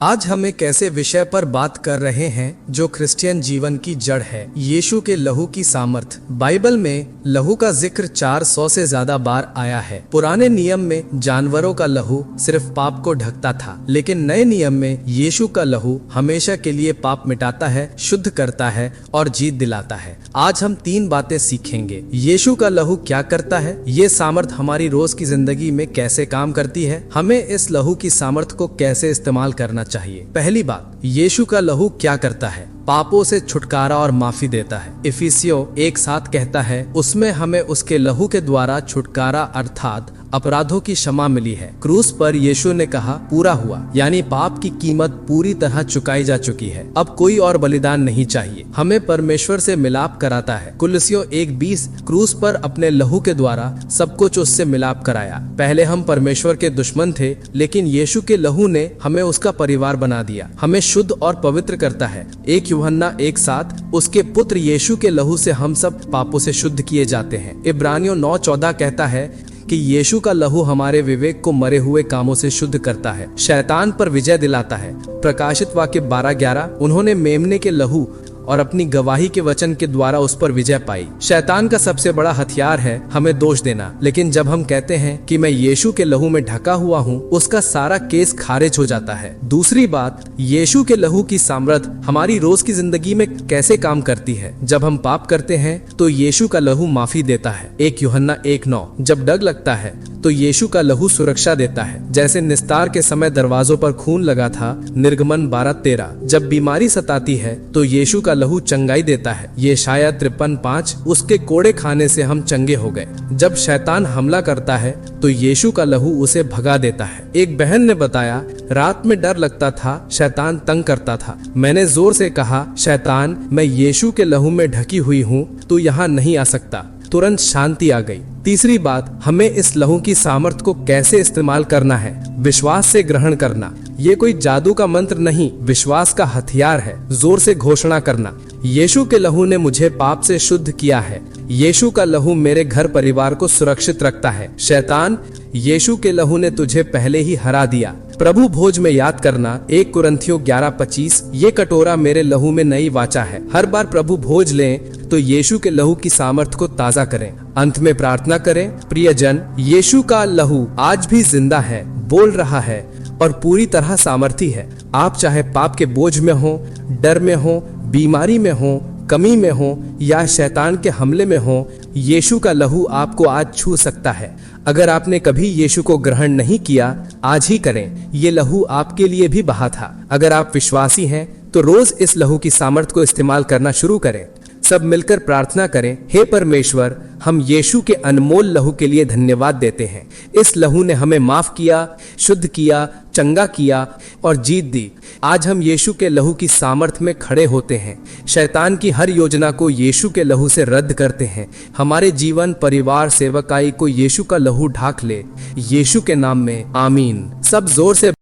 आज हम एक ऐसे विषय पर बात कर रहे हैं जो क्रिश्चियन जीवन की जड़ है, यीशु के लहू की सामर्थ। बाइबल में लहू का जिक्र 400 से ज्यादा बार आया है। पुराने नियम में जानवरों का लहू सिर्फ पाप को ढकता था, लेकिन नए नियम में यीशु का लहू हमेशा के लिए पाप मिटाता है, शुद्ध करता है और जीत दिलाता है। आज हम 3 बातें सीखेंगे। यीशु का लहू क्या करता है, ये सामर्थ हमारी रोज की जिंदगी में कैसे काम करती है, हमें इस लहू की सामर्थ को कैसे इस्तेमाल करना चाहिए। पहली बात, यीशु का लहू क्या करता है? पापों से छुटकारा और माफी देता है। इफिसियों 1:7 कहता है, उसमें हमें उसके लहू के द्वारा छुटकारा अर्थात अपराधों की क्षमा मिली है। क्रूस पर यीशु ने कहा पूरा हुआ, यानी पाप की कीमत पूरी तरह चुकाई जा चुकी है। अब कोई और बलिदान नहीं चाहिए। हमें परमेश्वर से मिलाप कराता है। कुलसियों 1:20 क्रूस पर अपने लहू के द्वारा सब कुछ उससे मिलाप कराया। पहले हम परमेश्वर के दुश्मन थे, लेकिन यीशु के लहू ने हमें उसका परिवार बना दिया, हमें शुद्ध और पवित्र करता है। 1 यूहन्ना 1:7 उसके पुत्र यीशु के लहू से हम सब पापों से शुद्ध किए जाते हैं। इब्रानियों 9:14 कहता है कि यीशु का लहू हमारे विवेक को मरे हुए कामों से शुद्ध करता है, शैतान पर विजय दिलाता है। प्रकाशित वाक्य 12:11 उन्होंने मेमने के लहू और अपनी गवाही के वचन के द्वारा उस पर विजय पाई। शैतान का सबसे बड़ा हथियार है हमें दोष देना, लेकिन जब हम कहते हैं कि मैं यीशु के लहू में ढका हुआ हूँ, उसका सारा केस खारिज हो जाता है। दूसरी बात, यीशु के लहू की सामर्थ हमारी रोज की जिंदगी में कैसे काम करती है। जब हम पाप करते हैं तो यीशु का लहू माफी देता है। 1 यूहन्ना 1:9 जब डर लगता है तो यीशु का लहू सुरक्षा देता है, जैसे निस्तार के समय दरवाजों पर खून लगा था। निर्गमन 12:13 जब बीमारी सताती है तो यीशु का लहू चंगाई देता है। यशायाह 53:5 उसके कोड़े खाने से हम चंगे हो गए। जब शैतान हमला करता है तो यीशु का लहू उसे भगा देता है। एक बहन ने बताया, रात में डर लगता था, शैतान तंग करता था। मैंने जोर से कहा, शैतान मैं यीशु के लहू में ढकी हुई हूँ, तू यहाँ नहीं आ सकता। तुरंत शांति आ गई। तीसरी बात, हमें इस लहू की सामर्थ को कैसे इस्तेमाल करना है। विश्वास से ग्रहण करना। ये कोई जादू का मंत्र नहीं, विश्वास का हथियार है। जोर से घोषणा करना, यीशु के लहू ने मुझे पाप से शुद्ध किया है। यीशु का लहू मेरे घर परिवार को सुरक्षित रखता है। शैतान, यीशु के लहू ने तुझे पहले ही हरा दिया। प्रभु भोज में याद करना। 1 कुरिन्थियों 11:25 ये कटोरा मेरे लहू में नई वाचा है। हर बार प्रभु भोज लें तो यीशु के लहू की सामर्थ को ताजा करें। अंत में प्रार्थना करें, प्रियजन, यीशु का लहू आज भी जिंदा है, बोल रहा है और पूरी तरह सामर्थी है। आप चाहे पाप के बोझ में हो, डर में हो, बीमारी में हो, कमी में हो या शैतान के हमले में हो, यीशु का लहू आपको आज छू सकता है। अगर आपने कभी यीशु को ग्रहण नहीं किया, आज ही करें। ये लहू आपके लिए भी बहा था। अगर आप विश्वासी हैं तो रोज इस लहू की सामर्थ को इस्तेमाल करना शुरू करें। सब मिलकर प्रार्थना करें, हे परमेश्वर, हम यीशु के अनमोल लहू के लिए धन्यवाद देते हैं। इस लहू ने हमें माफ किया, शुद्ध किया, चंगा किया और जीत दी। आज हम यीशु के लहू की सामर्थ में खड़े होते हैं। शैतान की हर योजना को यीशु के लहू से रद्द करते हैं। हमारे जीवन, परिवार, सेवकाई को यीशु का लहू ढाक ले। यीशु के नाम में आमीन। सब जोर से